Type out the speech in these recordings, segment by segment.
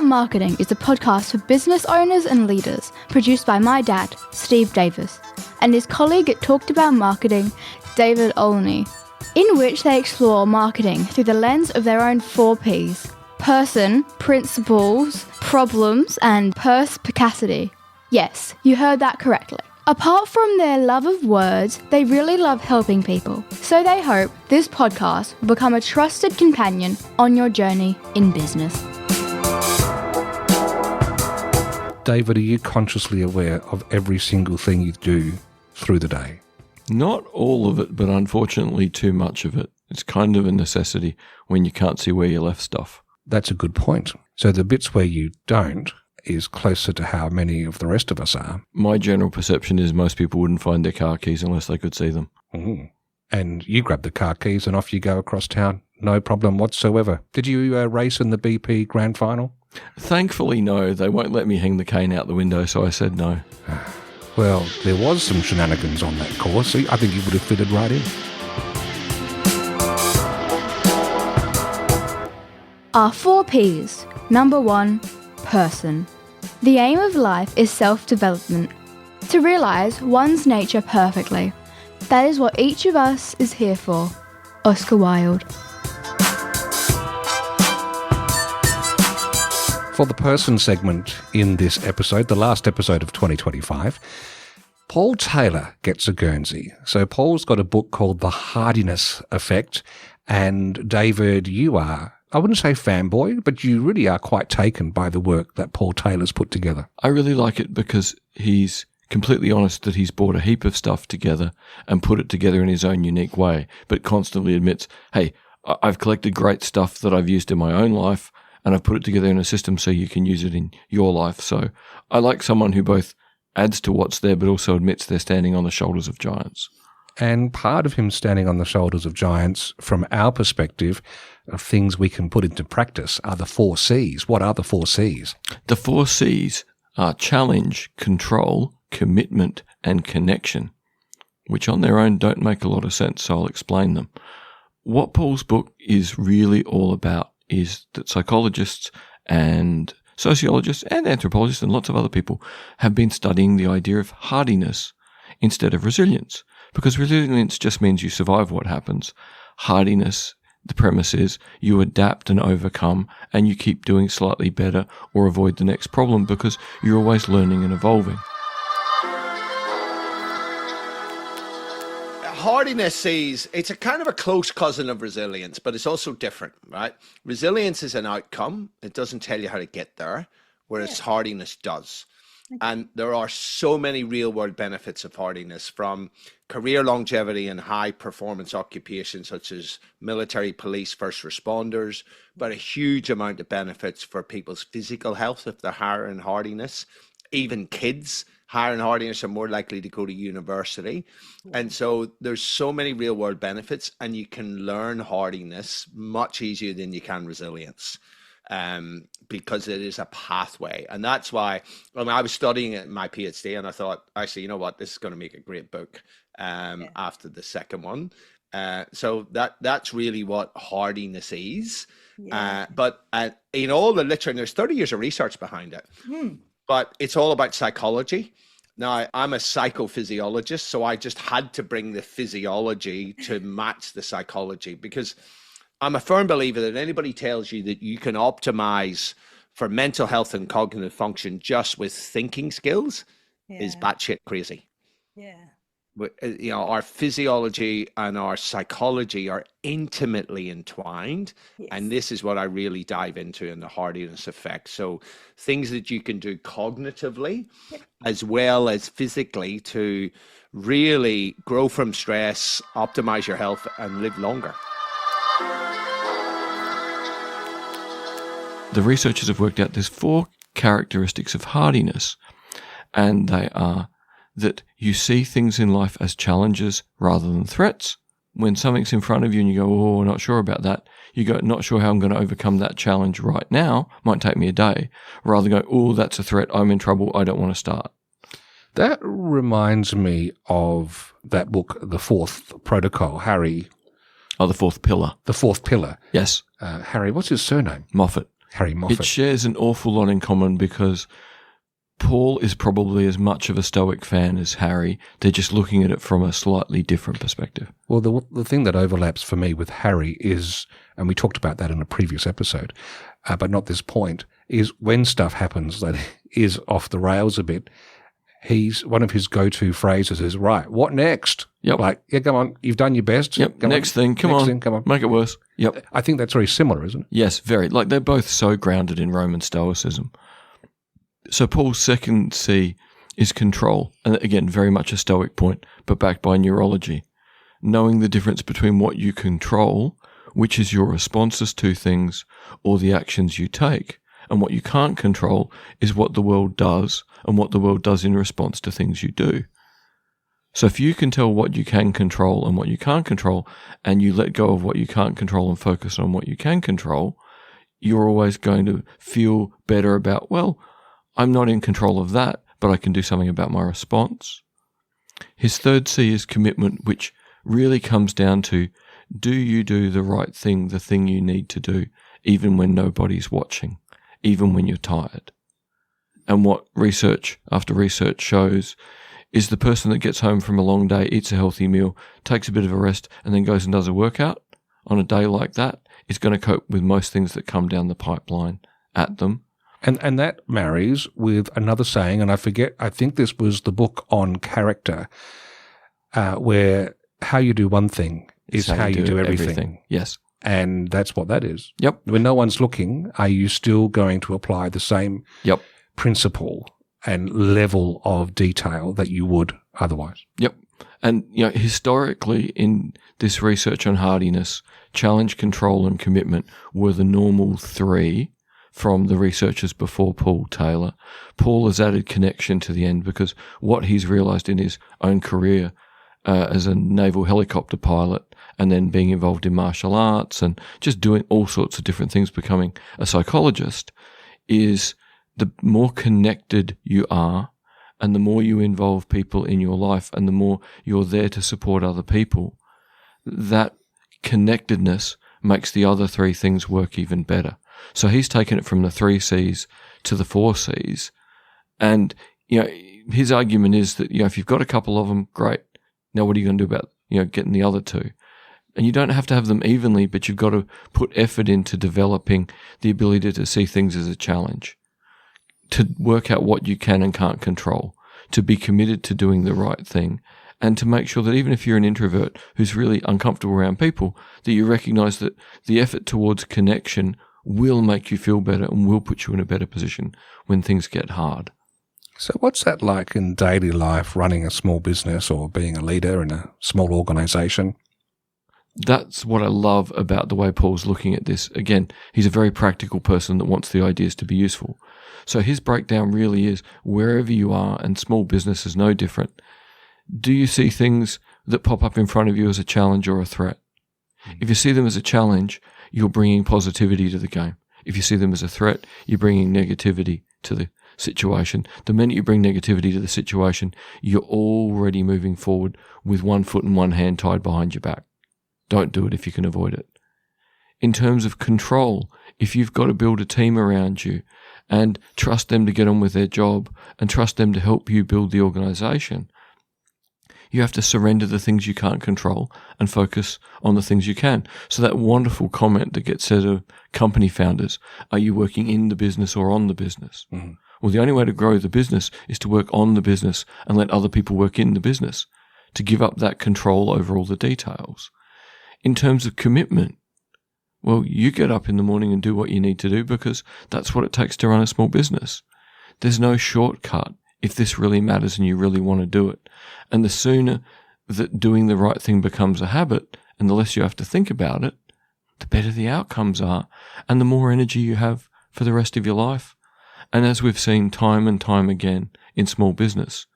Marketing is a podcast for business owners and leaders, produced by my dad, Steve Davis, and his colleague at Talked About Marketing, David Olney, in which they explore marketing through the lens of their own 4 Ps: person, principles, problems, and perspicacity. Yes, you heard that correctly. Apart from their love of words, they really love helping people. So they hope this podcast will become a trusted companion on your journey in business. David, are you consciously aware of every single thing you do through the day? Not all of it, but unfortunately too much of it. It's kind of a necessity when you can't see where you left stuff. That's a good point. So the bits where you don't is closer to how many of the rest of us are. My general perception is most people wouldn't find their car keys unless they could see them. Mm. And you grab the car keys and off you go across town. No problem whatsoever. Did you race in the BP Grand Final? Thankfully, no. They won't let me hang the cane out the window, so I said no. Well, there was some shenanigans on that course. I think you would have fitted right in. Our 4 Ps. Number 1, person. The aim of life is self-development, to realise one's nature perfectly. That is what each of us is here for. Oscar Wilde. For the person segment in this episode, the last episode of 2025, Paul Taylor gets a Guernsey. So Paul's got a book called The Hardiness Effect, and David, you are, I wouldn't say fanboy, but you really are quite taken by the work that Paul Taylor's put together. I really like it because he's completely honest that he's brought a heap of stuff together and put it together in his own unique way, but constantly admits, hey, I've collected great stuff that I've used in my own life and I've put it together in a system so you can use it in your life. So I like someone who both adds to what's there but also admits they're standing on the shoulders of giants. And part of him standing on the shoulders of giants, from our perspective, of things we can put into practice, are the 4 Cs. What are the 4 Cs? The 4 Cs are challenge, control, commitment, and connection, which on their own don't make a lot of sense, so I'll explain them. What Paul's book is really all about is that psychologists and sociologists and anthropologists and lots of other people have been studying the idea of hardiness instead of resilience. Because resilience just means you survive what happens. Hardiness, the premise is you adapt and overcome and you keep doing slightly better or avoid the next problem because you're always learning and evolving. Hardiness it's a kind of a close cousin of resilience, but it's also different, right? Resilience is an outcome. It doesn't tell you how to get there, whereas hardiness does. And there are so many real world benefits of hardiness, from career longevity in high performance occupations such as military, police, first responders, but a huge amount of benefits for people's physical health if they're higher in hardiness. Even kids higher in hardiness are more likely to go to university. And so there's so many real world benefits, and you can learn hardiness much easier than you can resilience. Because it is a pathway. And that's why, I was studying it in my PhD and I thought, actually, you know what, this is going to make a great book after the second one. So that's really what hardiness is. But in all the literature, and there's 30 years of research behind it, but it's all about psychology. Now, I'm a psychophysiologist, so I just had to bring the physiology to match the psychology, because I'm a firm believer that anybody tells you that you can optimize for mental health and cognitive function just with thinking skills is batshit crazy. Yeah. You know, our physiology and our psychology are intimately entwined. Yes. And this is what I really dive into in the hardiness effect. So things that you can do cognitively as well as physically to really grow from stress, optimize your health, and live longer. The researchers have worked out there's 4 characteristics of hardiness, and they are that you see things in life as challenges rather than threats. When something's in front of you and you go, oh, not sure about that, you go, not sure how I'm going to overcome that challenge right now, might take me a day, rather than go, oh, that's a threat, I'm in trouble, I don't want to start. That reminds me of that book, The Fourth Protocol, Harry. Oh, The Fourth Pillar. The Fourth Pillar. Yes. Harry, what's his surname? Moffat. Harry Moffat. It shares an awful lot in common because Paul is probably as much of a Stoic fan as Harry. They're just looking at it from a slightly different perspective. Well, the thing that overlaps for me with Harry is, and we talked about that in a previous episode, but not this point, is when stuff happens that is off the rails a bit, one of his go-to phrases is, right, what next? Yep. Like, yeah, come on, you've done your best. Yep, next thing, come on, make it worse. Yep. I think that's very similar, isn't it? Yes, very. Like, they're both so grounded in Roman Stoicism. So Paul's second C is control, and again, very much a Stoic point, but backed by neurology. Knowing the difference between what you control, which is your responses to things, or the actions you take, and what you can't control is what the world does, and what the world does in response to things you do. So if you can tell what you can control and what you can't control, and you let go of what you can't control and focus on what you can control, you're always going to feel better about, well, I'm not in control of that, but I can do something about my response. His third C is commitment, which really comes down to, do you do the right thing, the thing you need to do, even when nobody's watching, even when you're tired? And what research after research shows is the person that gets home from a long day, eats a healthy meal, takes a bit of a rest, and then goes and does a workout on a day like that is going to cope with most things that come down the pipeline at them. And that marries with another saying, and I think this was the book on character, where how you do one thing is how you do everything. Yes. And that's what that is. Yep. When no one's looking, are you still going to apply the same principle and level of detail that you would otherwise? Yep. And historically in this research on hardiness, challenge, control, and commitment were the normal three from the researchers before Paul Taylor. Paul has added connection to the end because what he's realized in his own career as a naval helicopter pilot and then being involved in martial arts and just doing all sorts of different things, becoming a psychologist, is the more connected you are and the more you involve people in your life and the more you're there to support other people, that connectedness makes the other three things work even better. So he's taken it from the 3 C's to the 4 C's. And, his argument is that, if you've got a couple of them, great. Now what are you going to do about, getting the other 2? And you don't have to have them evenly, but you've got to put effort into developing the ability to see things as a challenge, to work out what you can and can't control, to be committed to doing the right thing, and to make sure that even if you're an introvert who's really uncomfortable around people, that you recognize that the effort towards connection will make you feel better and will put you in a better position when things get hard. So what's that like in daily life, running a small business or being a leader in a small organization? That's what I love about the way Paul's looking at this. Again, he's a very practical person that wants the ideas to be useful. So his breakdown really is wherever you are, and small business is no different. Do you see things that pop up in front of you as a challenge or a threat? If you see them as a challenge, you're bringing positivity to the game. If you see them as a threat, you're bringing negativity to the situation. The minute you bring negativity to the situation, you're already moving forward with one foot and one hand tied behind your back. Don't do it if you can avoid it. In terms of control, if you've got to build a team around you and trust them to get on with their job and trust them to help you build the organization, you have to surrender the things you can't control and focus on the things you can. So that wonderful comment that gets said of company founders, are you working in the business or on the business? Mm-hmm. Well, the only way to grow the business is to work on the business and let other people work in the business, to give up that control over all the details. In terms of commitment, well, you get up in the morning and do what you need to do because that's what it takes to run a small business. There's no shortcut if this really matters and you really want to do it. And the sooner that doing the right thing becomes a habit and the less you have to think about it, the better the outcomes are and the more energy you have for the rest of your life. And as we've seen time and time again in small business,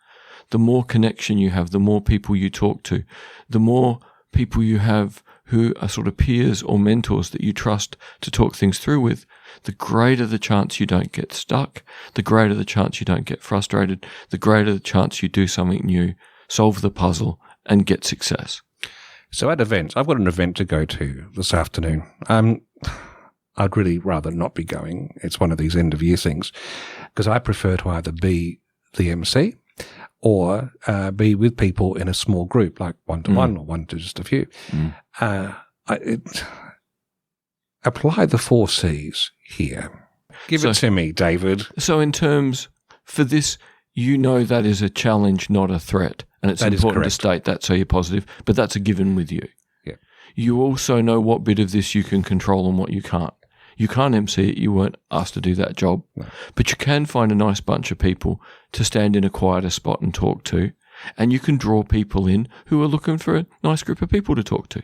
the more connection you have, the more people you talk to, the more people you have who are sort of peers or mentors that you trust to talk things through with, the greater the chance you don't get stuck, the greater the chance you don't get frustrated, the greater the chance you do something new, solve the puzzle, and get success. So at events, I've got an event to go to this afternoon. I'd really rather not be going. It's one of these end-of-year things because I prefer to either be the MC or be with people in a small group, like one-to-one or one to just a few. Apply the 4 C's here. Give it to me, David. So in terms, for this, you know that is a challenge, not a threat. And it's important to state that so you're positive, but that's a given with you. Yeah. You also know what bit of this you can control and what you can't. You can't MC it. You weren't asked to do that job. No. But you can find a nice bunch of people to stand in a quieter spot and talk to. And you can draw people in who are looking for a nice group of people to talk to.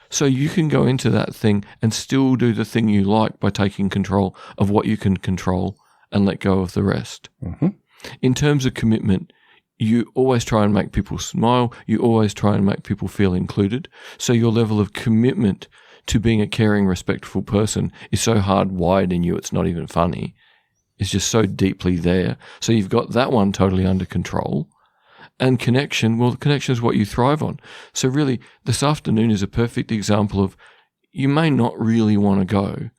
So you can go into that thing and still do the thing you like by taking control of what you can control and let go of the rest. Mm-hmm. In terms of commitment, you always try and make people smile. You always try and make people feel included. So your level of commitment to being a caring, respectful person is so hardwired in you, it's not even funny. It's just so deeply there. So you've got that one totally under control. And connection, well, connection is what you thrive on. So really, this afternoon is a perfect example of you may not really want to go,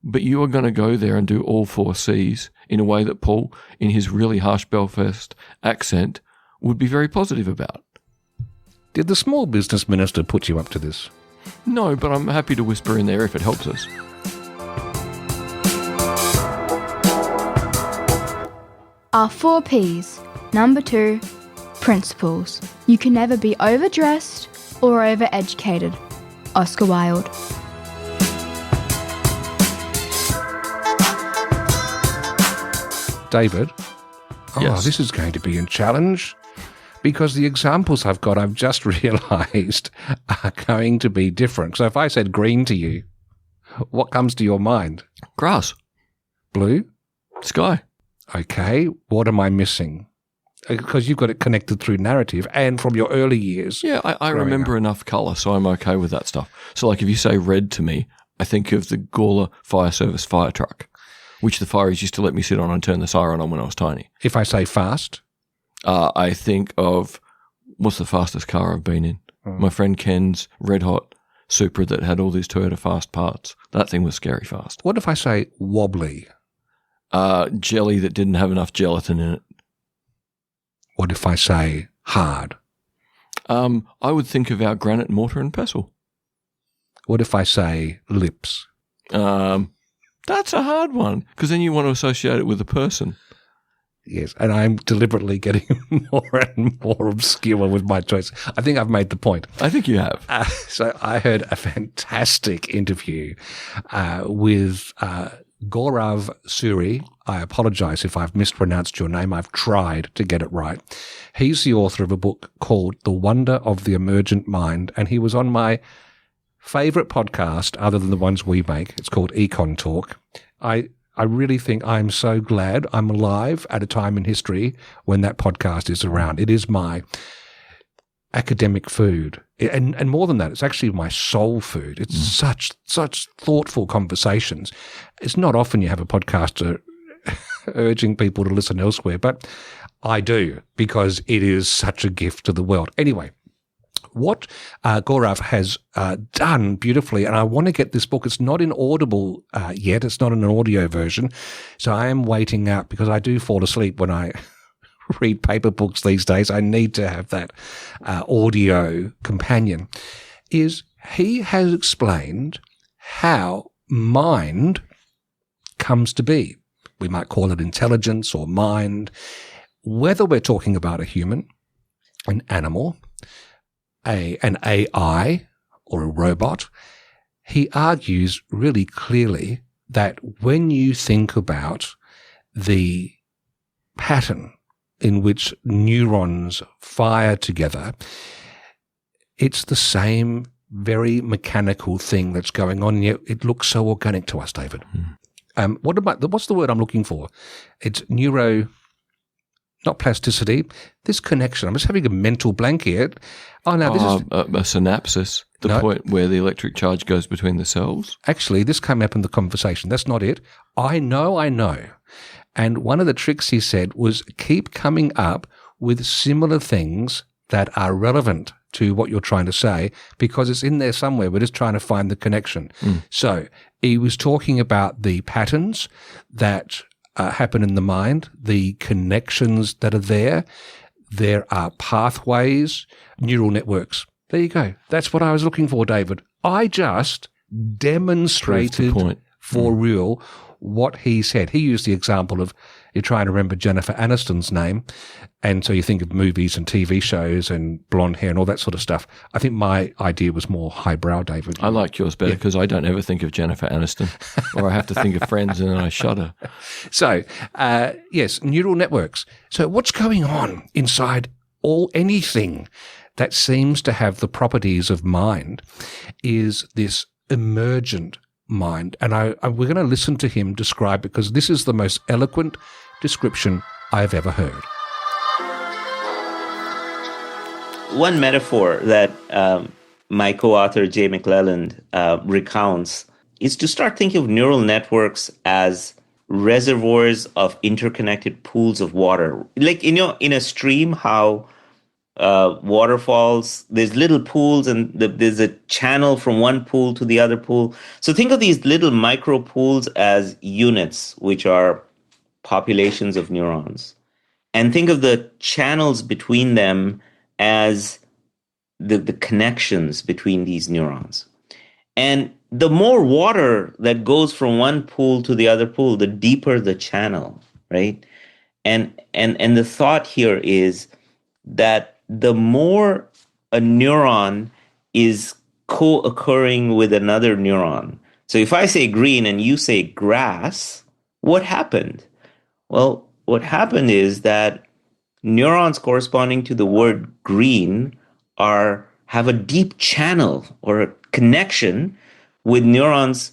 but you are going to go there and do all 4 C's in a way that Paul, in his really harsh Belfast accent, would be very positive about. Did the small business minister put you up to this? No, but I'm happy to whisper in there if it helps us. Our 4 P's. Number 2, principles. You can never be overdressed or overeducated. Oscar Wilde. David, Yes. This is going to be a challenge because the examples I've got, I've just realised, are going to be different. So if I said green to you, what comes to your mind? Grass. Blue? Sky. Okay, what am I missing? Because you've got it connected through narrative and from your early years. Yeah, I remember enough colour, so I'm okay with that stuff. So like if you say red to me, I think of the Gawler Fire Service fire truck, which the fireys used to let me sit on and turn the siren on when I was tiny. If I say fast? I think of, what's the fastest car I've been in? My friend Ken's Red Hot Supra that had all these Toyota fast parts. That thing was scary fast. What if I say wobbly? Jelly that didn't have enough gelatin in it. What if I say hard? I would think of our granite mortar and pestle. What if I say lips? That's a hard one because then you want to associate it with a person. Yes, and I'm deliberately getting more and more obscure with my choice. I think I've made the point. I think you have. So I heard a fantastic interview with Gaurav Suri. I apologise if I've mispronounced your name. I've tried to get it right. He's the author of a book called The Wonder of the Emergent Mind, and he was on my favourite podcast other than the ones we make. It's called Econ Talk. I really think I'm so glad I'm alive at a time in history when that podcast is around. It is my academic food. And more than that, it's actually my soul food. It's such thoughtful conversations. It's not often you have a podcaster urging people to listen elsewhere, but I do because it is such a gift to the world. Anyway, what Gaurav has done beautifully, and I want to get this book. It's not in Audible yet. It's not in an audio version. So I am waiting out because I do fall asleep when I read paper books these days. I need to have that audio companion. Is he has explained how mind comes to be. We might call it intelligence or mind, whether we're talking about a human, an animal, an AI or a robot. He argues really clearly that when you think about the pattern in which neurons fire together, it's the same very mechanical thing that's going on, yet it looks so organic to us, David. What's the word I'm looking for? It's not plasticity, this connection. I'm just having a mental blank here. Oh, no, this is a synapsis, the point where the electric charge goes between the cells. Actually, this came up in the conversation. That's not it. I know. And one of the tricks he said was keep coming up with similar things that are relevant to what you're trying to say because it's in there somewhere. We're just trying to find the connection. So he was talking about the patterns that happen in the mind, the connections that are there. There are pathways, neural networks. There you go. That's what I was looking for, David. I just demonstrated for real what he said. He used the example of you're trying to remember Jennifer Aniston's name, and so you think of movies and TV shows and blonde hair and all that sort of stuff. I think my idea was more highbrow, David. I like yours better because I don't ever think of Jennifer Aniston, or I have to think of Friends and then I shudder. So, yes, neural networks. So what's going on inside anything that seems to have the properties of mind is this emergent mind. And we're going to listen to him describe, because this is the most eloquent description I've ever heard. One metaphor that my co-author Jay McClelland recounts is to start thinking of neural networks as reservoirs of interconnected pools of water. Like, in a stream, how waterfalls, there's little pools and there's a channel from one pool to the other pool. So think of these little micro pools as units, which are populations of neurons. And think of the channels between them as the connections between these neurons. And the more water that goes from one pool to the other pool, the deeper the channel, right? And the thought here is that the more a neuron is co-occurring with another neuron. So if I say green and you say grass, what happened? Well, what happened is that neurons corresponding to the word green have a deep channel or a connection with neurons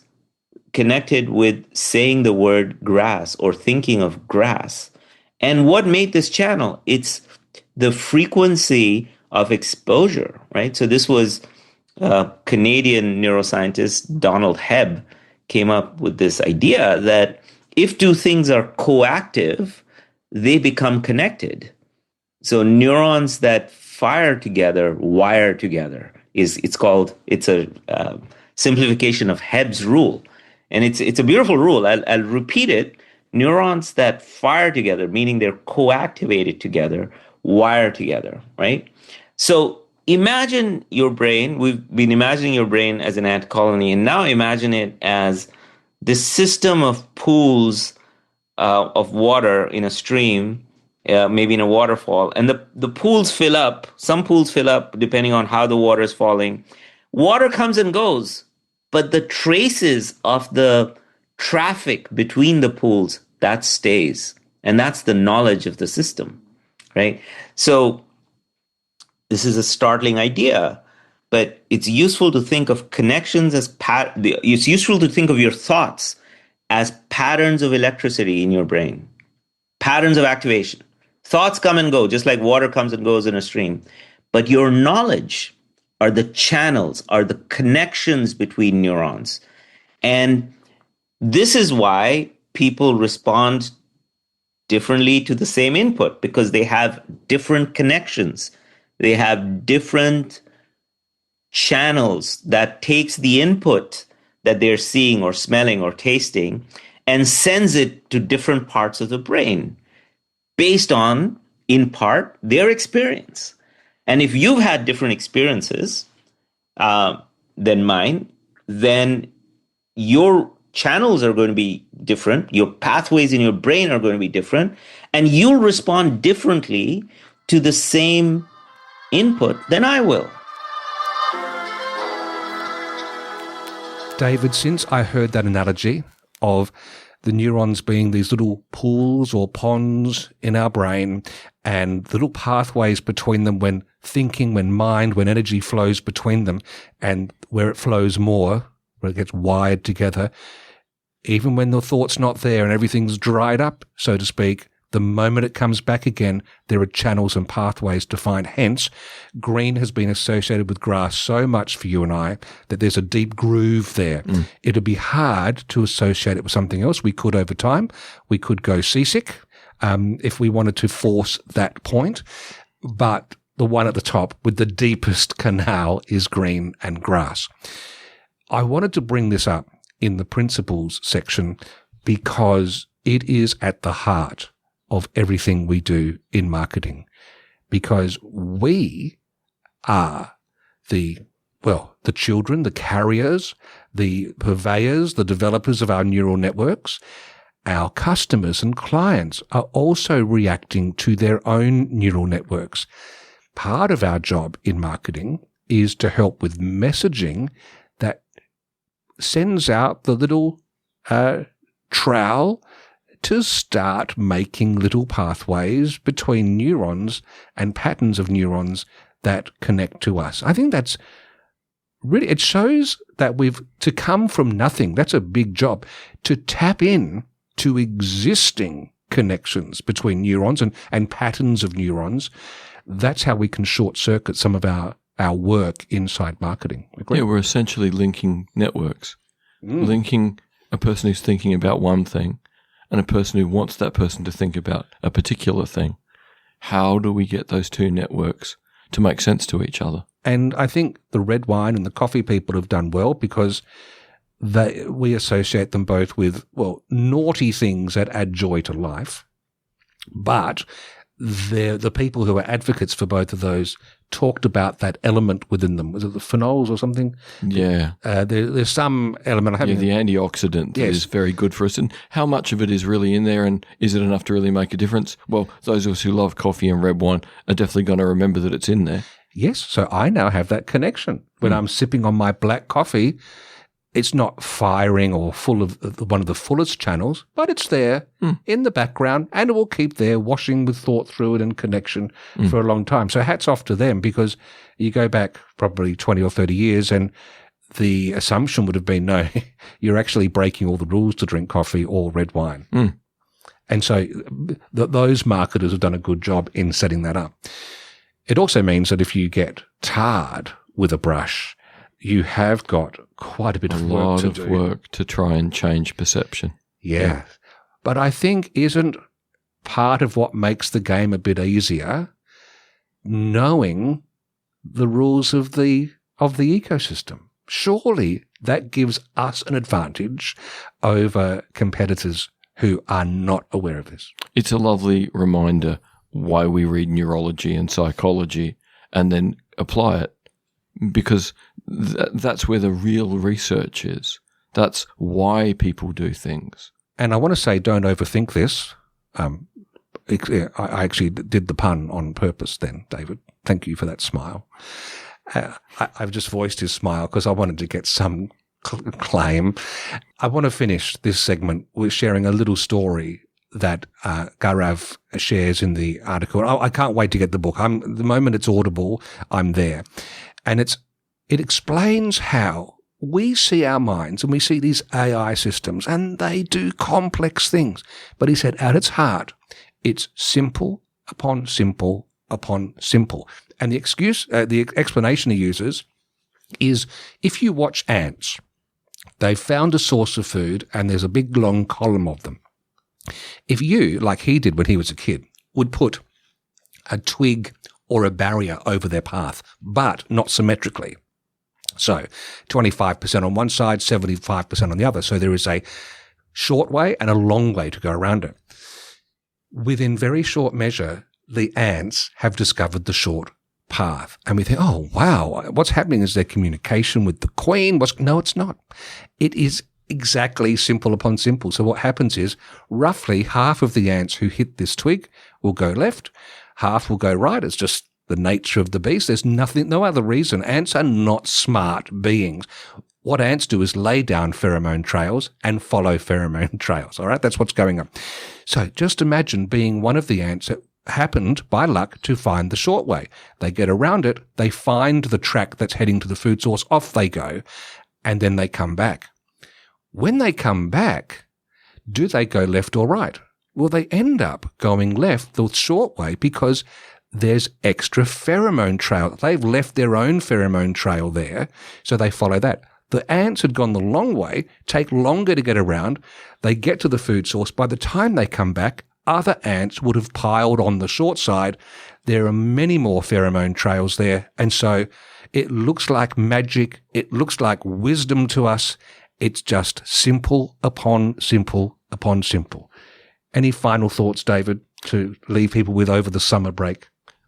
connected with saying the word grass or thinking of grass. And what made this channel? It's the frequency of exposure, right? So this was Canadian neuroscientist Donald Hebb came up with this idea that if two things are coactive, they become connected. So neurons that fire together, wire together. It's a simplification of Hebb's rule. And it's a beautiful rule. I'll repeat it. Neurons that fire together, meaning they're co-activated together, wire together, right? So imagine your brain. We've been imagining your brain as an ant colony, and now imagine it as this system of pools of water in a stream, maybe in a waterfall. And the pools fill up. Some pools fill up depending on how the water is falling. Water comes and goes, but the traces of the traffic between the pools, that stays. And that's the knowledge of the system, right? So this is a startling idea, but it's useful to think of connections as it's useful to think of your thoughts as patterns of electricity in your brain, patterns of activation. Thoughts come and go, just like water comes and goes in a stream. But your knowledge are the channels, are the connections between neurons. And this is why people respond differently to the same input, because they have different connections. They have different channels that takes the input that they're seeing or smelling or tasting and sends it to different parts of the brain based on, in part, their experience. And if you've had different experiences than mine, then your channels are going to be different. Your pathways in your brain are going to be different. And you'll respond differently to the same input than I will. David, since I heard that analogy of the neurons being these little pools or ponds in our brain and little pathways between them when thinking, when mind, when energy flows between them, and where it flows more, where it gets wired together, even when the thought's not there and everything's dried up, so to speak, the moment it comes back again, there are channels and pathways to find. Hence, green has been associated with grass so much for you and I that there's a deep groove there. It'd be hard to associate it with something else. We could over time. We could go seasick if we wanted to force that point. But the one at the top with the deepest canal is green and grass. I wanted to bring this up in the principles section because it is at the heart of everything we do in marketing, because we are the children, the carriers, the purveyors, the developers of our neural networks. Our customers and clients are also reacting to their own neural networks. Part of our job in marketing is to help with messaging that sends out the little trowel to start making little pathways between neurons and patterns of neurons that connect to us. I think that's really, it shows that to come from nothing, that's a big job, to tap in to existing connections between neurons and patterns of neurons. That's how we can short circuit some of our work inside marketing. Agree? Yeah, we're essentially linking networks, linking a person who's thinking about one thing and a person who wants that person to think about a particular thing. How do we get those two networks to make sense to each other? And I think the red wine and the coffee people have done well because we associate them both with, naughty things that add joy to life. But the people who are advocates for both of those talked about that element within them. Was it the phenols or something? Yeah. There's some element. The antioxidant is very good for us. And how much of it is really in there, and is it enough to really make a difference? Well, those of us who love coffee and red wine are definitely going to remember that it's in there. Yes. So I now have that connection. When I'm sipping on my black coffee, it's not firing or full of one of the fullest channels, but it's there in the background, and it will keep there, washing with thought through it and connection for a long time. So hats off to them, because you go back probably 20 or 30 years and the assumption would have been, no, you're actually breaking all the rules to drink coffee or red wine. And so those marketers have done a good job in setting that up. It also means that if you get tarred with a brush, you have got quite a bit of work to do. A lot of work to try and change perception. Yeah. But I think isn't part of what makes the game a bit easier knowing the rules of the ecosystem? Surely that gives us an advantage over competitors who are not aware of this. It's a lovely reminder why we read neurology and psychology and then apply it, because that's where the real research is. That's why people do things. And I want to say, don't overthink this. I actually did the pun on purpose then, David. Thank you for that smile. I've just voiced his smile because I wanted to get some claim. I want to finish this segment with sharing a little story that Gaurav shares in the article. I can't wait to get the book. The moment it's audible, I'm there. And it explains how we see our minds and we see these AI systems and they do complex things. But he said at its heart, it's simple upon simple upon simple. And the explanation he uses is if you watch ants, they've found a source of food and there's a big long column of them. If you, like he did when he was a kid, would put a twig or a barrier over their path, but not symmetrically. So 25% on one side, 75% on the other. So there is a short way and a long way to go around it. Within very short measure, the ants have discovered the short path. And we think, oh, wow, what's happening is their communication with the queen. No, it's not. It is exactly simple upon simple. So what happens is roughly half of the ants who hit this twig will go left, half will go right. It's just the nature of the beast. There's no other reason. Ants are not smart beings. What ants do is lay down pheromone trails and follow pheromone trails. All right, that's what's going on. So just imagine being one of the ants that happened by luck to find the short way. They get around it, they find the track that's heading to the food source, off they go, and then they come back. When they come back, do they go left or right? Well, they end up going left, the short way, because there's extra pheromone trail. They've left their own pheromone trail there, so they follow that. The ants had gone the long way, take longer to get around. They get to the food source. By the time they come back, other ants would have piled on the short side. There are many more pheromone trails there. And so it looks like magic. It looks like wisdom to us. It's just simple upon simple upon simple. Any final thoughts, David, to leave people with over the summer break?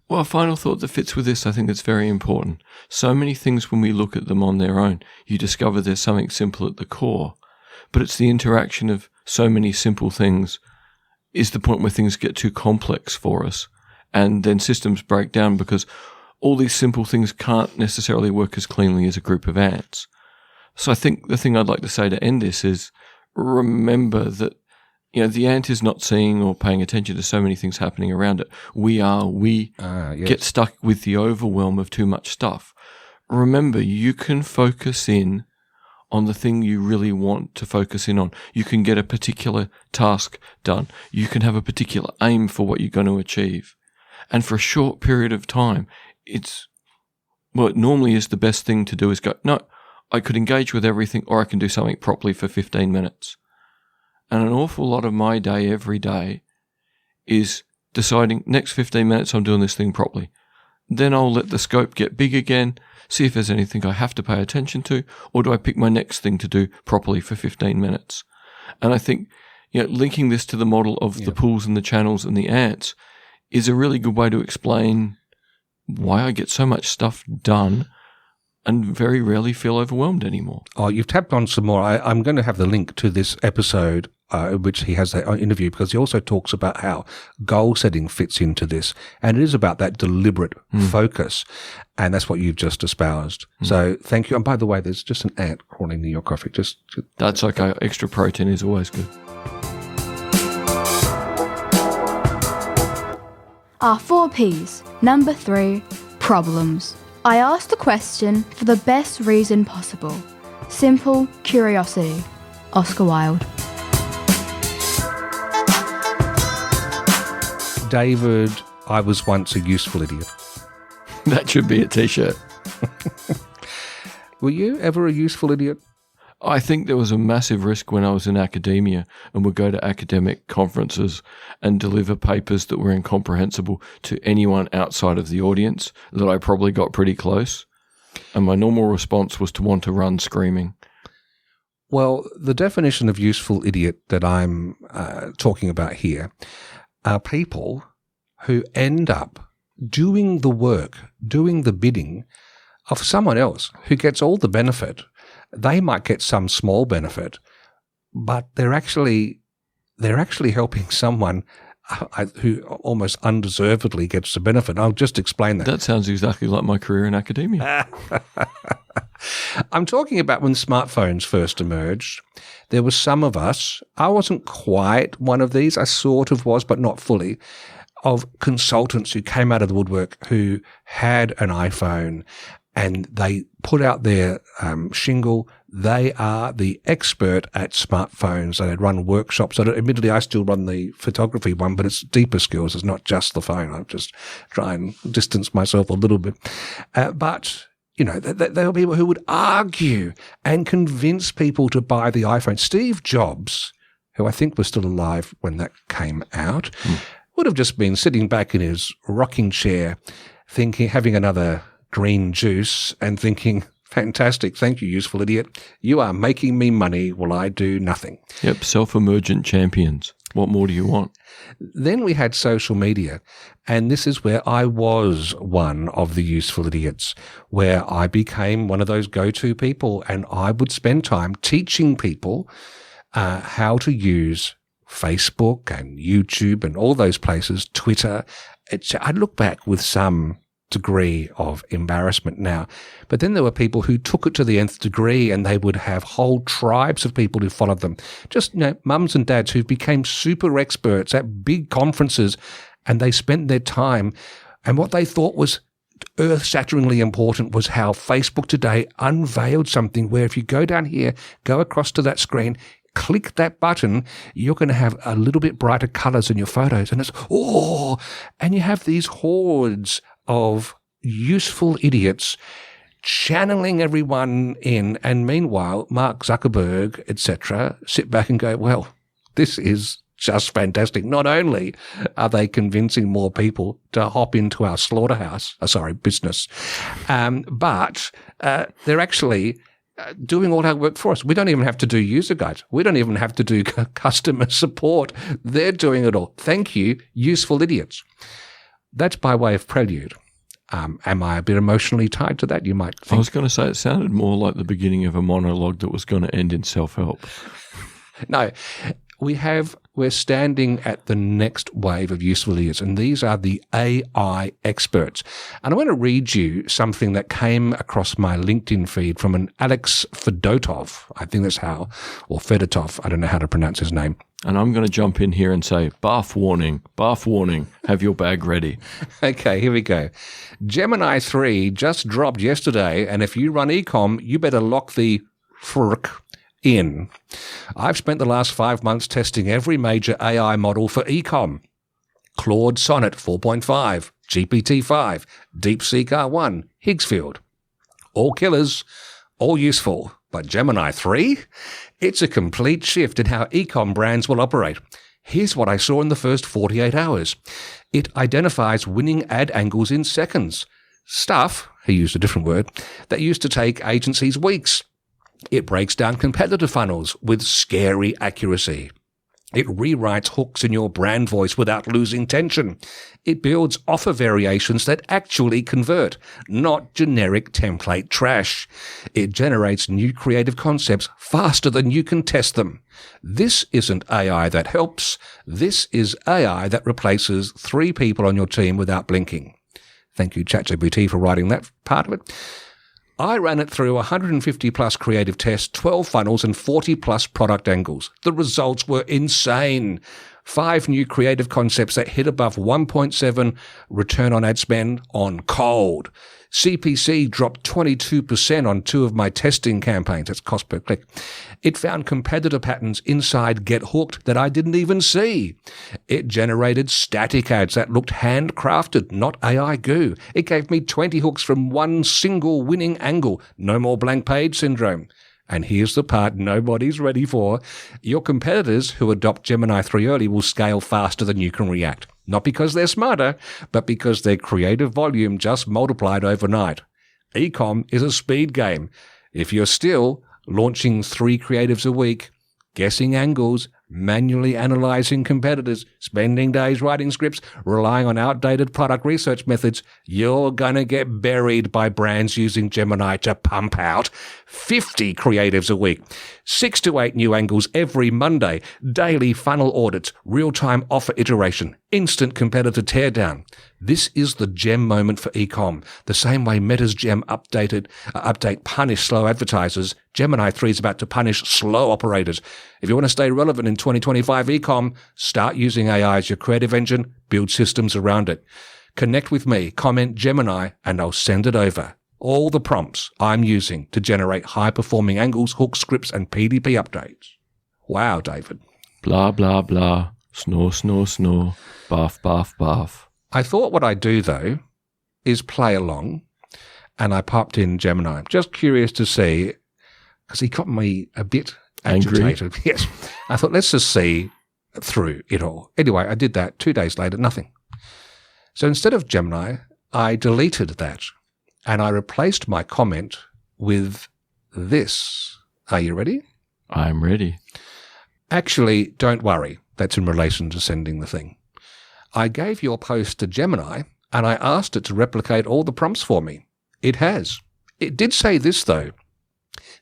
Well, a final thought that fits with this, I think that's very important. So many things, when we look at them on their own, you discover there's something simple at the core. But it's the interaction of so many simple things is the point where things get too complex for us. And then systems break down because all these simple things can't necessarily work as cleanly as a group of ants. So I think the thing I'd like to say to end this is remember that, the ant is not seeing or paying attention to so many things happening around it. We get stuck with the overwhelm of too much stuff. Remember, you can focus in on the thing you really want to focus in on. You can get a particular task done. You can have a particular aim for what you're going to achieve. And for a short period of time, it normally is the best thing to do is go, no, I could engage with everything, or I can do something properly for 15 minutes. And an awful lot of my day every day is deciding next 15 minutes I'm doing this thing properly. Then I'll let the scope get big again, see if there's anything I have to pay attention to, or do I pick my next thing to do properly for 15 minutes? And I think, linking this to the model of the pools and the channels and the ants is a really good way to explain why I get so much stuff done and very rarely feel overwhelmed anymore. Oh, you've tapped on some more. I'm going to have the link to this episode in which he has that interview, because he also talks about how goal setting fits into this. And it is about that deliberate focus. And that's what you've just espoused. So thank you. And by the way, there's just an ant crawling near your coffee. That's okay. Extra protein is always good. Our 4 Ps. Number 3, problems. I asked the question for the best reason possible. Simple curiosity. Oscar Wilde. David, I was once a useful idiot. That should be a t-shirt. Were you ever a useful idiot? I think there was a massive risk when I was in academia and would go to academic conferences and deliver papers that were incomprehensible to anyone outside of the audience, that I probably got pretty close. And my normal response was to want to run screaming. Well, the definition of useful idiot that I'm talking about here are people who end up doing the work, doing the bidding of someone else who gets all the benefit. They might get some small benefit, but they're actually helping someone who almost undeservedly gets the benefit. I'll just explain that. That sounds exactly like my career in academia. I'm talking about when smartphones first emerged. There was some of us, I wasn't quite one of these, I sort of was, but not fully, of consultants who came out of the woodwork who had an iPhone and they put out their shingle. They are the expert at smartphones. And they'd run workshops. So admittedly, I still run the photography one, but it's deeper skills. It's not just the phone. I just try and distance myself a little bit. But there were people who would argue and convince people to buy the iPhone. Steve Jobs, who I think was still alive when that came out, would have just been sitting back in his rocking chair thinking, having another green juice and thinking, fantastic, thank you, useful idiot. You are making me money while I do nothing. Yep, self-emergent champions. What more do you want? Then we had social media, and this is where I was one of the useful idiots, where I became one of those go-to people, and I would spend time teaching people how to use Facebook and YouTube and all those places, Twitter. I look back with some degree of embarrassment now. But then there were people who took it to the nth degree, and they would have whole tribes of people who followed them. Just, mums and dads who became super experts at big conferences, and they spent their time. And what they thought was earth-shatteringly important was how Facebook today unveiled something where if you go down here, go across to that screen, click that button, you're going to have a little bit brighter colors in your photos. And and you have these hordes of useful idiots channeling everyone in. And meanwhile, Mark Zuckerberg, etc., sit back and go, well, this is just fantastic. Not only are they convincing more people to hop into our business, but they're actually doing all our work for us. We don't even have to do user guides. We don't even have to do customer support. They're doing it all. Thank you, useful idiots. That's by way of prelude. Am I a bit emotionally tied to that? You might think. I was going to say it sounded more like the beginning of a monologue that was going to end in self-help. No, we're standing at the next wave of useful idiots, and these are the AI experts. And I want to read you something that came across my LinkedIn feed from an Alex Fedotov. I think that's how, or Fedotov. I don't know how to pronounce his name. And I'm going to jump in here and say, bath warning, have your bag ready. Okay, here we go. Gemini 3 just dropped yesterday, and if you run ecom, you better lock the FRC in. I've spent the last 5 months testing every major AI model for ecom. Claude Sonnet 4.5, GPT-5, DeepSeek R1, Higgsfield. All killers, all useful. But Gemini 3? It's a complete shift in how ecom brands will operate. Here's what I saw in the first 48 hours. It identifies winning ad angles in seconds. Stuff, he used a different word, that used to take agencies weeks. It breaks down competitor funnels with scary accuracy. It rewrites hooks in your brand voice without losing tension. It builds offer variations that actually convert, not generic template trash. It generates new creative concepts faster than you can test them. This isn't AI that helps. This is AI that replaces 3 people on your team without blinking. Thank you, ChatGPT, for writing that part of it. I ran it through 150 plus creative tests, 12 funnels, and 40 plus product angles. The results were insane. 5 new creative concepts that hit above 1.7 return on ad spend on cold. CPC dropped 22% on 2 of my testing campaigns. That's cost per click. It found competitor patterns inside Get Hooked that I didn't even see. It generated static ads that looked handcrafted, not AI goo. It gave me 20 hooks from one single winning angle. No more blank page syndrome. And here's the part nobody's ready for. Your competitors who adopt Gemini 3 early will scale faster than you can react. Not because they're smarter, but because their creative volume just multiplied overnight. Ecom is a speed game. If you're still launching 3 creatives a week, guessing angles, manually analyzing competitors, spending days writing scripts, relying on outdated product research methods, you're going to get buried by brands using Gemini to pump out 50 creatives a week, 6 to 8 new angles every Monday, daily funnel audits, real-time offer iteration, instant competitor teardown. This is the gem moment for ecom. The same way Meta's gem update punished slow advertisers, Gemini 3 is about to punish slow operators. If you want to stay relevant in 2025 ecom, start using AI as your creative engine, build systems around it. Connect with me, comment Gemini, and I'll send it over. All the prompts I'm using to generate high-performing angles, hooks, scripts, and PDP updates. Wow, David. Blah, blah, blah. Snore, snore, snore. Bath, bath, bath. I thought what I'd do, though, is play along, and I popped in Gemini. Just curious to see, because he got me a bit agitated. Yes. I thought, let's just see through it all. Anyway, I did that. 2 days later, nothing. So instead of Gemini, I deleted that, and I replaced my comment with this. Are you ready? I'm ready. Actually, don't worry. That's in relation to sending the thing. I gave your post to Gemini, and I asked it to replicate all the prompts for me. It has. It did say this, though.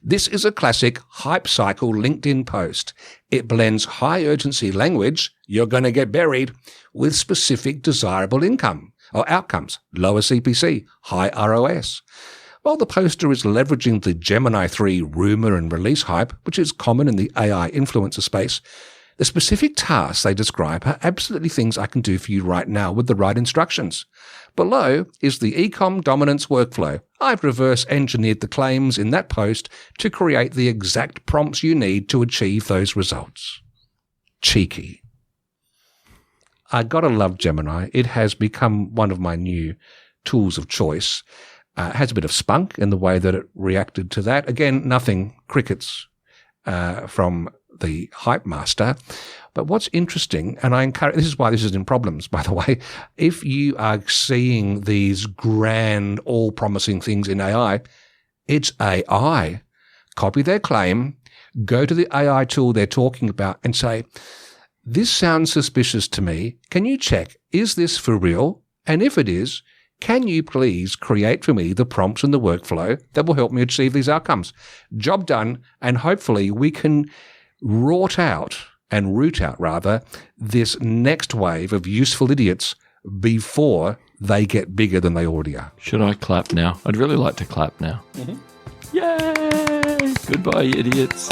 This is a classic hype cycle LinkedIn post. It blends high urgency language, you're going to get buried, with specific desirable income or outcomes, lower CPC, high ROS. While the poster is leveraging the Gemini 3 rumor and release hype, which is common in the AI influencer space, the specific tasks they describe are absolutely things I can do for you right now with the right instructions. Below is the ecom dominance workflow. I've reverse engineered the claims in that post to create the exact prompts you need to achieve those results. Cheeky. I gotta love Gemini. It has become one of my new tools of choice. It has a bit of spunk in the way that it reacted to that. Again, nothing crickets from the hype master. But what's interesting, and I encourage, this is why this is in problems, by the way, if you are seeing these grand, all-promising things in AI, it's AI. Copy their claim, go to the AI tool they're talking about and say, this sounds suspicious to me. Can you check, is this for real? And if it is, can you please create for me the prompts and the workflow that will help me achieve these outcomes? Job done, and hopefully we can root out this next wave of useful idiots before they get bigger than they already are. Should I clap now? I'd really like to clap now. Mm-hmm. Yay! Goodbye, idiots.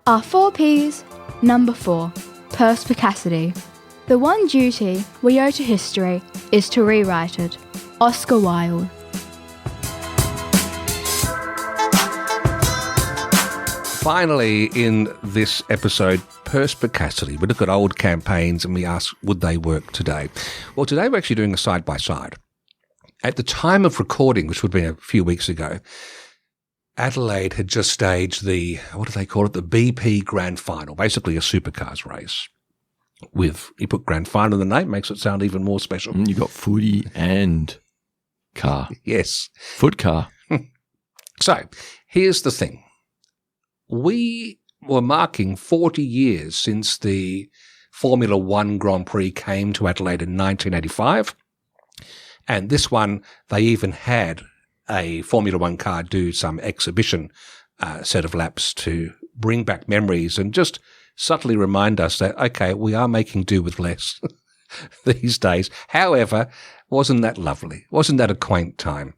Our 4 Ps. Number 4. Perspicacity. The one duty we owe to history is to rewrite it. Oscar Wilde. Finally, in this episode, perspicacity. We look at old campaigns and we ask, would they work today? Well, today we're actually doing a side-by-side. At the time of recording, which would have been a few weeks ago, Adelaide had just staged the, what do they call it, the BP Grand Final, basically a supercars race. You put Grand Final in the name, makes it sound even more special. You got footy and car. Yes. Foot car. So, here's the thing. We were marking 40 years since the Formula One Grand Prix came to Adelaide in 1985. And this one, they even had a Formula One car do some exhibition set of laps to bring back memories and just subtly remind us that, okay, we are making do with less these days. However, wasn't that lovely? Wasn't that a quaint time?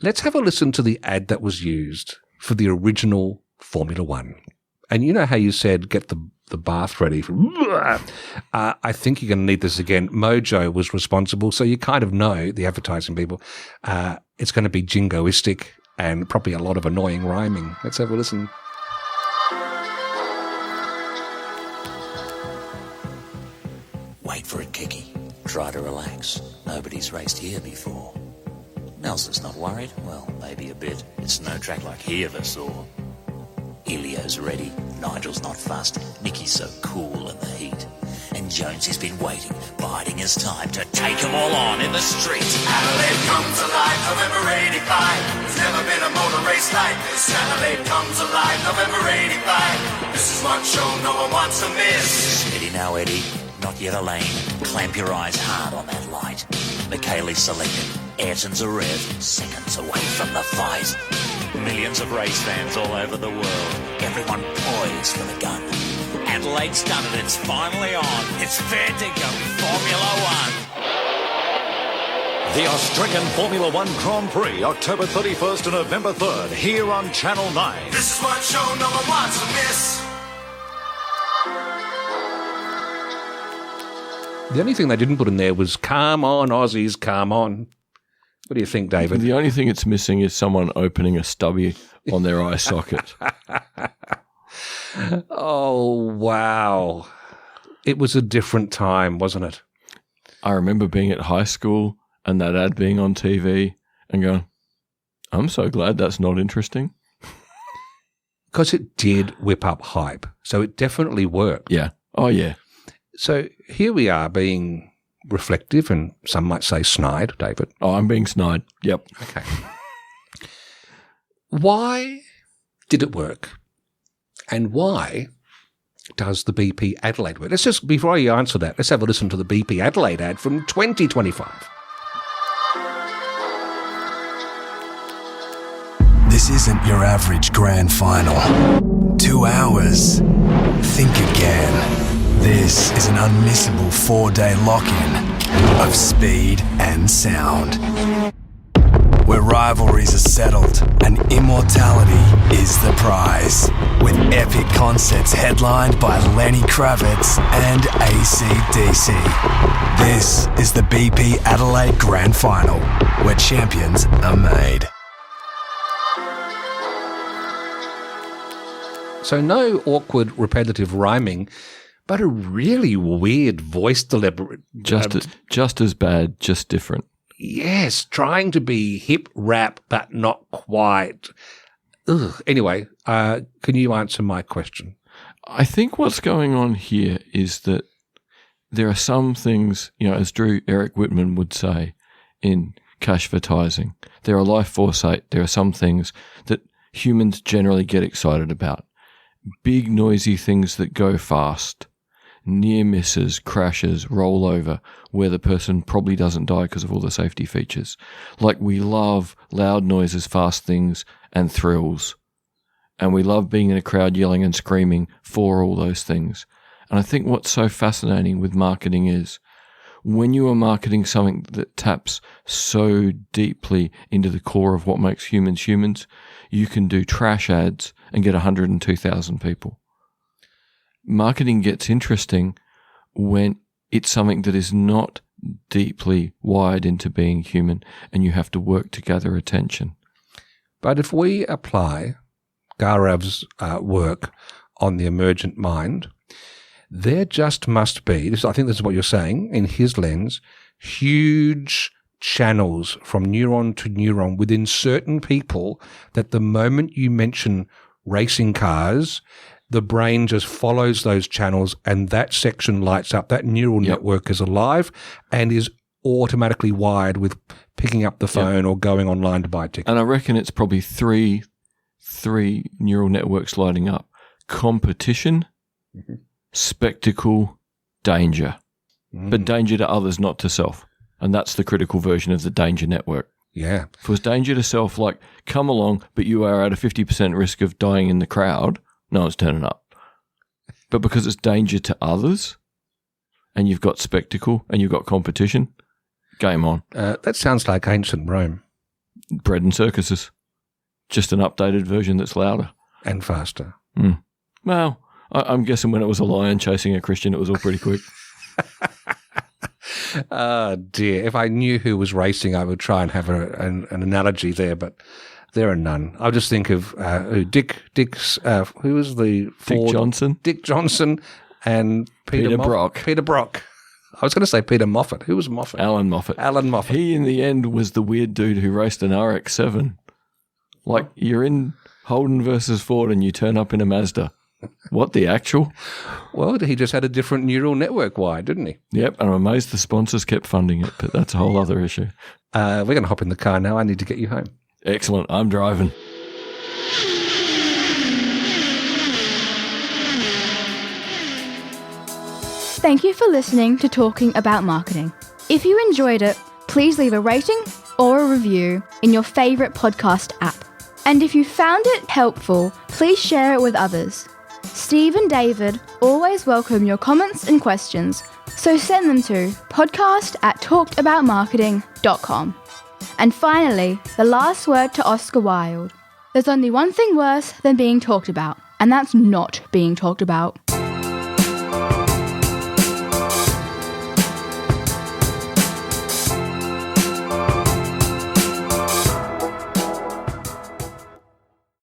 Let's have a listen to the ad that was used for the original Formula One. And you know how you said, get the bath ready. I think you're going to need this again. Mojo was responsible, so you kind of know, the advertising people, it's going to be jingoistic and probably a lot of annoying rhyming. Let's have a listen. Wait for it, Kiki. Try to relax. Nobody's raced here before. Nelson's not worried. Well, maybe a bit. It's no track like he ever saw. Elio's ready. Nigel's not fussed. Nicky's so cool in the heat. And Jonesy's been waiting, biding his time to take them all on in the street. Adelaide comes alive, November 85. There's never been a motor race like this. Adelaide comes alive, November 85. This is one show no one wants to miss. Steady now, Eddie. Not yet a lane. Clamp your eyes hard on that light. McKaylee's selected. Ayrton's a rev. Seconds away from the fight. Millions of race fans all over the world. Everyone poised for the gun. Adelaide's done it. It's finally on. It's fair to go. Formula One. The Australian Formula One Grand Prix, October 31st to November 3rd, here on Channel 9. This is one show no one wants to miss. The only thing they didn't put in there was, come on, Aussies, come on. What do you think, David? The only thing it's missing is someone opening a stubby on their eye socket. Oh, wow. It was a different time, wasn't it? I remember being at high school and that ad being on TV and going, I'm so glad that's not interesting. Because it did whip up hype. So it definitely worked. Yeah. Oh, yeah. So here we are being reflective and some might say snide, David. Oh, I'm being snide. Yep. Okay. Why did it work? And why does the BP Adelaide work? Let's just, before you answer that, let's have a listen to the BP Adelaide ad from 2025. This isn't your average grand final. 2 hours. Think again. This is an unmissable 4-day lock-in of speed and sound. Where rivalries are settled and immortality is the prize. With epic concerts headlined by Lenny Kravitz and AC/DC. This is the BP Adelaide Grand Final, where champions are made. So no awkward, repetitive rhyming, but a really weird voice delivery. Just as bad, just different. Yes, trying to be hip rap, but not quite. Anyway, can you answer my question? I think what's going on here is that there are some things, as Drew Eric Whitman would say in Cashvertising, there are life force 8. There are some things that humans generally get excited about. Big, noisy things that go fast, near misses, crashes, rollover, where the person probably doesn't die because of all the safety features. Like we love loud noises, fast things, and thrills. And we love being in a crowd yelling and screaming for all those things. And I think what's so fascinating with marketing is when you are marketing something that taps so deeply into the core of what makes humans humans, you can do trash ads and get 102,000 people. Marketing gets interesting when it's something that is not deeply wired into being human and you have to work to gather attention. But if we apply Gaurav's work on the emergent mind, there just must be, I think this is what you're saying, in his lens, huge channels from neuron to neuron within certain people that the moment you mention racing cars, the brain just follows those channels and that section lights up. That neural network is alive and is automatically wired with picking up the phone or going online to buy a ticket. And I reckon it's probably three neural networks lighting up. Competition, spectacle, danger. But danger to others, not to self. And that's the critical version of the danger network. Yeah. If it was danger to self, like come along, but you are at a 50% risk of dying in the crowd, no one's turning up. But because it's danger to others, and you've got spectacle, and you've got competition, game on. That sounds like ancient Rome. Bread and circuses. Just an updated version that's louder. And faster. Well, I'm guessing when it was a lion chasing a Christian, it was all pretty quick. Oh, dear. If I knew who was racing, I would try and have an analogy there, but there are none. I'll just think of who was the Ford? Dick Johnson. Dick Johnson and Peter Brock. Peter Brock. I was going to say Peter Moffat. Who was Moffat? Alan Moffat. Alan Moffat. He, in the end, was the weird dude who raced an RX-7. Like, you're in Holden versus Ford and you turn up in a Mazda. What the actual? Well, he just had a different neural network wired, didn't he? Yep, and I'm amazed the sponsors kept funding it, but that's a whole other issue. We're going to hop in the car now. I need to get you home. Excellent. I'm driving. Thank you for listening to Talking About Marketing. If you enjoyed it, please leave a rating or a review in your favourite podcast app. And if you found it helpful, please share it with others. Steve and David always welcome your comments and questions, so send them to podcast@talkedaboutmarketing.com. And finally, the last word to Oscar Wilde. There's only one thing worse than being talked about, and that's not being talked about.